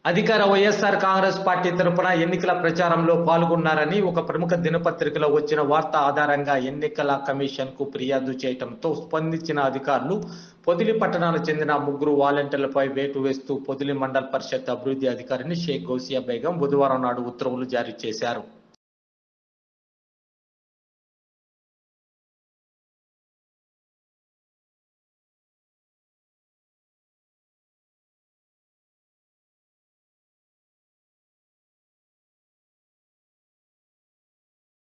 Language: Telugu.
అధికార వైఎస్ఆర్ కాంగ్రెస్ పార్టీ తరపున ఎన్నికల ప్రచారంలో పాల్గొన్నారని ఒక ప్రముఖ దినపత్రికలో వచ్చిన వార్త ఆధారంగా ఎన్నికల కమిషన్ కు ఫిర్యాదు చేయడంతో స్పందించిన అధికారులు పొదిలి పట్టణానికి చెందిన 3 వాలంటీర్లపై వేటు వేస్తూ పొదిలి మండల పరిషత్ అభివృద్ధి అధికారిని షేక్ గౌసియా బేగం బుధవారం నాడు ఉత్తర్వులు జారీ చేశారు.